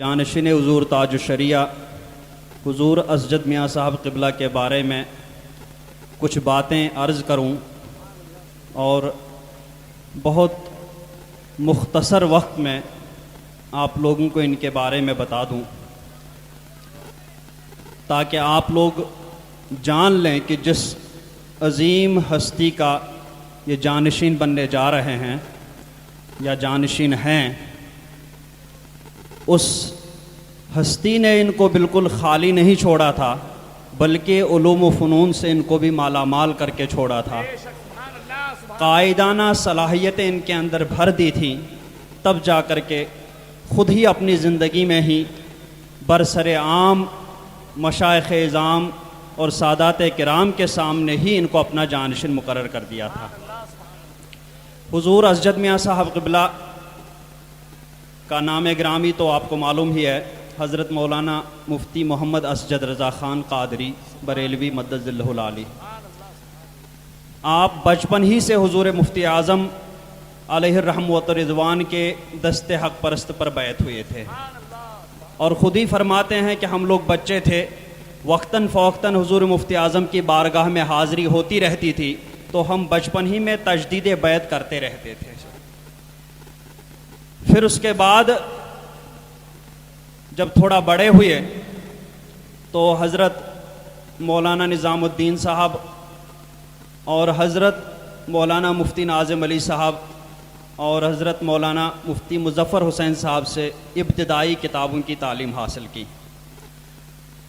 जानशिन हुज़ूर ताजुश्शरिया हुज़ूर असजद मियाँ साहब क़िबला के बारे में कुछ बातें अर्ज़ करूँ और बहुत मुख्तसर वक्त में आप लोगों को इनके बारे में बता दूँ ताकि आप लोग जान लें कि जिस अज़ीम हस्ती का ये जानशीन बनने जा रहे हैं या जानशीन हैं, उस हस्ती ने इनको बिल्कुल खाली नहीं छोड़ा था, बल्कि उलूम व फ़नून से इनको भी मालामाल करके छोड़ा था। कायदाना सलाहियतें इनके अंदर भर दी थी, तब जा कर के ख़ुद ही अपनी ज़िंदगी में ही बरसरे आम मशाइख़ इज़ाम और सादात किराम के सामने ही इनको अपना जानशिन मुकर्रर कर दिया था। हुज़ूर असजद मियाँ साहब क़िबला का नाम ग्रामी तो आपको मालूम ही है, हज़रत मौलाना मुफ्ती मोहम्मद असजद रज़ा ख़ान क़ादरी बरेलवी मद्दज़िल्लहुल आली। आप बचपन ही से हुज़ूर मुफ्ती आज़म अलैहिर्रहमत व रिज़वान के दस्ते हक़ परस्त पर बैत हुए थे और ख़ुद ही फरमाते हैं कि हम लोग बच्चे थे, वक्तन फ़वक्तन हुज़ूर मुफ्ती आज़म की बारगाह में हाज़री होती रहती थी, तो हम बचपन ही में तजदीद बैत करते रहते थे। फिर उसके बाद जब थोड़ा बड़े हुए तो हज़रत मौलाना निज़ामुद्दीन साहब और हज़रत मौलाना मुफ्ती नाज़िम अली साहब और हज़रत मौलाना मुफ्ती मुज़फ़्फ़र हुसैन साहब से इब्तिदाई किताबों की तालीम हासिल की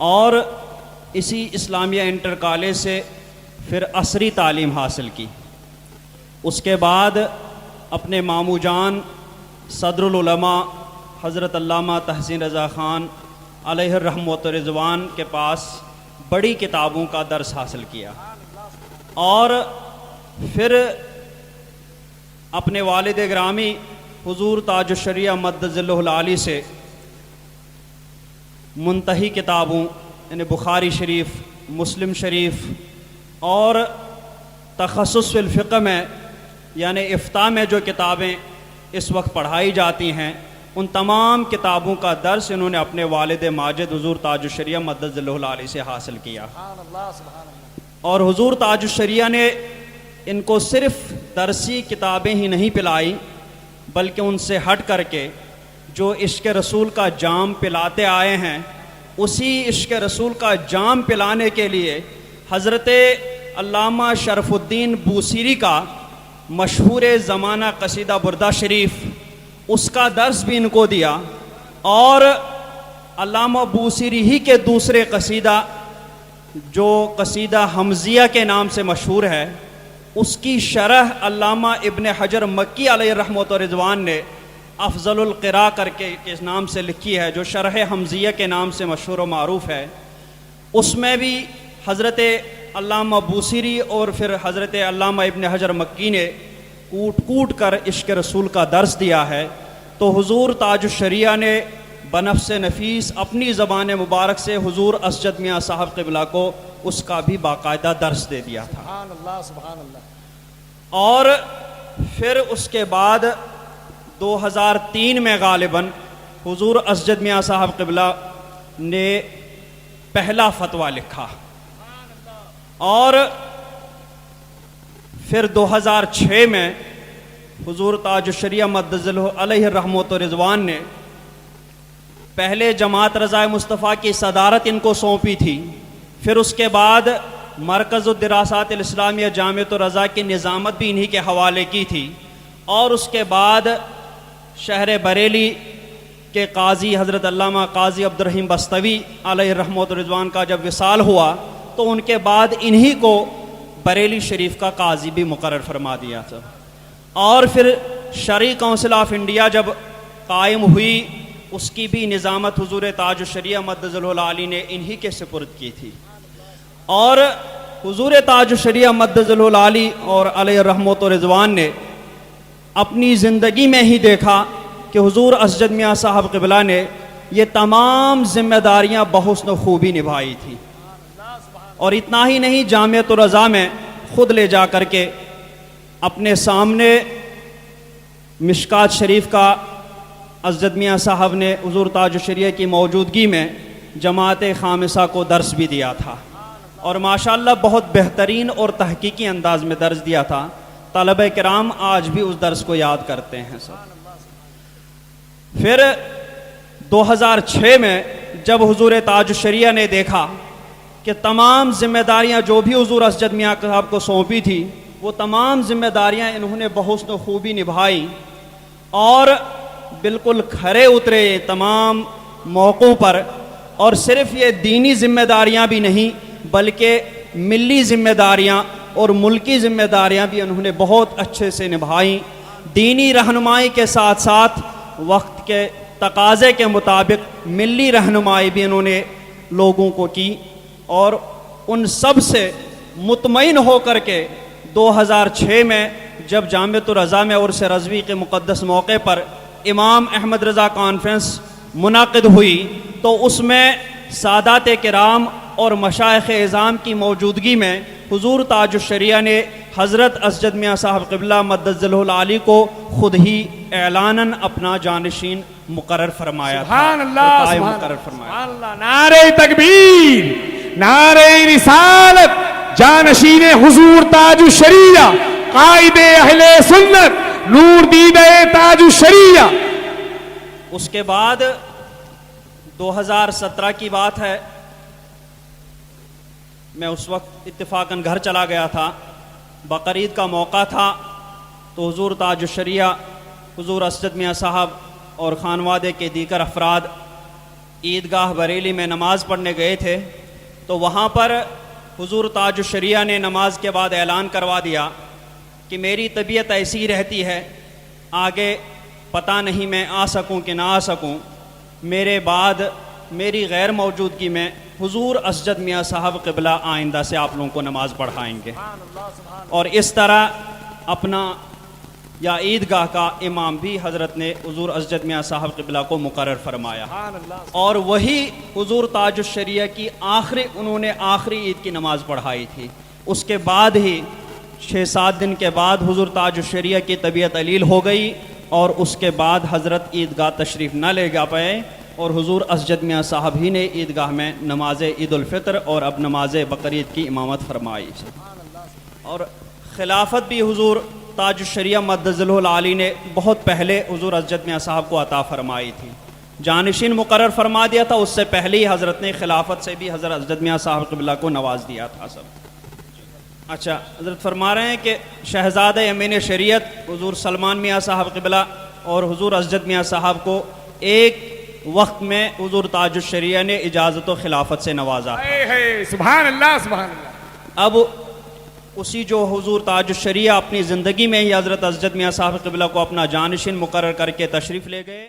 और इसी इस्लामिया इंटर कॉलेज से फिर असरी तालीम हासिल की। उसके बाद अपने मामू जान सदरुल उलमा हज़रत अल्लामा तहसीन रज़ा ख़ान अलैहिर्रहमत व रिज़वान के पास बड़ी किताबों का दर्स हासिल किया और फिर अपने वालिद ग्रामी हुज़ूर ताजुश्शरिया मद्दज़िल्लहुल आली से मुंतही किताबों यानी बुखारी शरीफ, मुस्लिम शरीफ और तख़स्सुस फ़िल फ़िक़्ह में यानी इफ्ता में जो किताबें इस वक्त पढ़ाई जाती हैं, उन तमाम किताबों का दर्स इन्होंने अपने वालिद माजिद हुज़ूर ताजुश्शरिया मद्दज़िल्लहुल आली से हासिल किया। और हुज़ूर ताजुश्शरिया ने इनको सिर्फ़ दरसी किताबें ही नहीं पिलाई, बल्कि उनसे हट करके जो इश्क़ रसूल का जाम पिलाते आए हैं, उसी इश्क़ रसूल का जाम पिलाने के लिए हज़रत अल्लामा शरफ़ुद्दीन बूसीरी का मशहूर ज़माना कसीदा बुर्दा शरीफ, उसका दर्स भी इनको दिया और अल्लामा बूसीरी ही के दूसरे कसीदा जो कसीदा हमज़िया के नाम से मशहूर है, उसकी शरह अल्लामा इब्न हजर मक्की अलैहिर्रहमत व रिज़वान ने अफ़ज़लुल क़िरा करके के नाम से लिखी है, जो शरह हमज़िया के नाम से मशहूर व मारूफ़ है। उसमें भी हज़रत अल्लामा बूसीरी और फिर हज़रत अल्लामा इब्न हजर मक्की ने कूट कूट कर इश्क़ रसूल का दर्स दिया है। तो हुज़ूर ताजुश्शरिया ने बनफ़्स नफ़ीस अपनी ज़बान मुबारक से हुज़ूर असजद मियाँ साहब क़िबला को उसका भी बाकायदा दर्स दे दिया था। सुभान अल्लाह। और फिर उसके बाद 2003 में गालिबन हुज़ूर असजद मियाँ साहब क़िबला ने पहला फ़तवा लिखा और फिर 2006 में हुज़ूर ताजुश्शरिया मद्दज़िल्लहुल अलैहिर्रहमत व रिज़वान ने पहले जमात रज़ाए मुस्तफ़ा की सदारत इनको सौंपी थी। फिर उसके बाद मरकज़ुद्दिरासातिल इस्लामिया जामिअत रज़ा की निज़ामत भी इन्हीं के हवाले की थी और उसके बाद शहर बरेली के काजी हज़रत अल्लामा काजी अब्दुर्रहीम बस्तवी अलैहिर्रहमत व रिज़वान का जब विसाल हुआ तो उनके बाद इन्हीं को बरेली शरीफ का काजी भी मुकर्रर फरमा दिया था। और फिर शरई काउंसिल ऑफ इंडिया जब कायम हुई, उसकी भी निज़ामत हुज़ूर ताजुश्शरिया मद्दज़िल्लहुल आली ने इन्हीं के सुपुर्द की थी। और हुज़ूर ताजुश्शरिया मद्दज़िल्लहुल आली और अलैहिर्रहमत व रिज़वान ने अपनी ज़िंदगी में ही देखा कि हुज़ूर असजद मियाँ साहब क़िबला ने ये तमाम ज़िम्मेदारियाँ बहुस्न खूबी निभाई थी। और इतना ही नहीं, जामिअत रज़ा में ख़ुद ले जा कर के अपने सामने मिशकात शरीफ का अज़द मियाँ साहब ने हुज़ूर ताजुश्शरिया की मौजूदगी में जमात खामिसा को दर्स भी दिया था और माशाअल्लाह बहुत बेहतरीन और तहकीकी अंदाज में दर्स दिया था। तलबे किराम आज भी उस दर्स को याद करते हैं सब। फिर 2006 में जब हुज़ूर ताजुश्शरिया ने देखा कि तमाम जिम्मेदारियां जो भी हुज़ूर असजद मियाँ साहब को सौंपी थी वो तमाम जिम्मेदारियां इन्होंने बहुस्न खूबी निभाई और बिल्कुल खरे उतरे तमाम मौक़ों पर, और सिर्फ ये दीनी जिम्मेदारियां भी नहीं बल्कि मिली जिम्मेदारियां और मुल्की जिम्मेदारियां भी उन्होंने बहुत अच्छे से निभाई। दीनी रहनुमाई के साथ साथ वक्त के तकाज़े के मुताबिक मिली रहनुमाई भी इन्होंने लोगों को की और उन सब से मुतमईन होकर के 2006 में जब जामिअतुर रज़ा में उर्स रज़वी के मुक़द्दस मौके पर इमाम अहमद रज़ा कॉन्फ्रेंस मुनाक़िद हुई तो उसमें सादात किराम और मशाइख़ इज़ाम की मौजूदगी में हुज़ूर ताजुश्शरिया ने हज़रत असजद मियाँ साहब क़िबला मद्दज़िलहुल आली को ख़ुद ही ऐलानन अपना जानशीन मुकर्रर फरमाया था। मुकर्रर फरमाया। नारे तकबीर, नारे रिसालत, जानशीन हुज़ूर ताजुश्शरिया, कायदे अहले सुन्नत, नूर दीदे ताजुश्शरिया। उसके बाद 2017 की बात है, मैं उस वक्त इत्तिफाकन घर चला गया था, बकरीद का मौका था, तो हुज़ूर ताजुश्शरिया, हुज़ूर असजद मियाँ साहब और खानवादे के दीगर अफराद ईदगाह बरेली में नमाज़ पढ़ने गए थे। तो वहाँ पर हुज़ूर ताजुश्शरिया ने नमाज के बाद ऐलान करवा दिया कि मेरी तबीयत ऐसी रहती है, आगे पता नहीं मैं आ सकूं कि ना आ सकूं, मेरे बाद मेरी गैर मौजूदगी में हुज़ूर असजद मियाँ साहब क़िबला आइंदा से आप लोगों को नमाज़ पढ़ाएंगे। और इस तरह अपना या ईदगाह का इमाम भी हज़रत ने हुज़ूर असजद मियाँ साहब क़िबला को मुकर्रर फरमाया और वही हुज़ूर ताजुश्शरिया की उन्होंने आखिरी ईद की नमाज़ पढ़ाई थी। उसके बाद ही 6-7 दिन के बाद हुज़ूर ताजुश्शरिया की तबीयत अलील हो गई और उसके बाद हज़रत ईदगाह तशरीफ़ न ले जा पाए और हुज़ूर असजद मियाँ साहब ही ने ईदगाह में नमाज ईद उल फ़ितर और अब नमाज बकरीद की इमामत फरमाई। और खिलाफत भी हुज़ूर ताजुश्शरिया मद्दज़िलहुल आली ने बहुत पहले हुज़ूर असजद मियाँ साहब को अता फरमाई थी, जानशीन मुकर्रर फरमा दिया था। उससे पहले ही हज़रत ने खिलाफत से भी हज़रत असजद मियाँ साहब क़िबला को नवाज दिया था सब। अच्छा, हज़रत फरमा रहे हैं कि शहज़ादे अमीन शरीयत हुज़ूर सलमान मियाँ साहब क़िबला और हुज़ूर असजद मियाँ साहब को एक वक्त में हुज़ूर ताजुश्शरिया ने इजाज़त व खिलाफत से नवाजा। सुभान अल्लाह, सुभान अल्लाह। अब उसी जो हुज़ूर ताजुश्शरिया अपनी ज़िंदगी में ही हज़रत असजद मियाँ साहब क़िबला को अपना जानशीन मुकर्रर करके तशरीफ़ ले गए।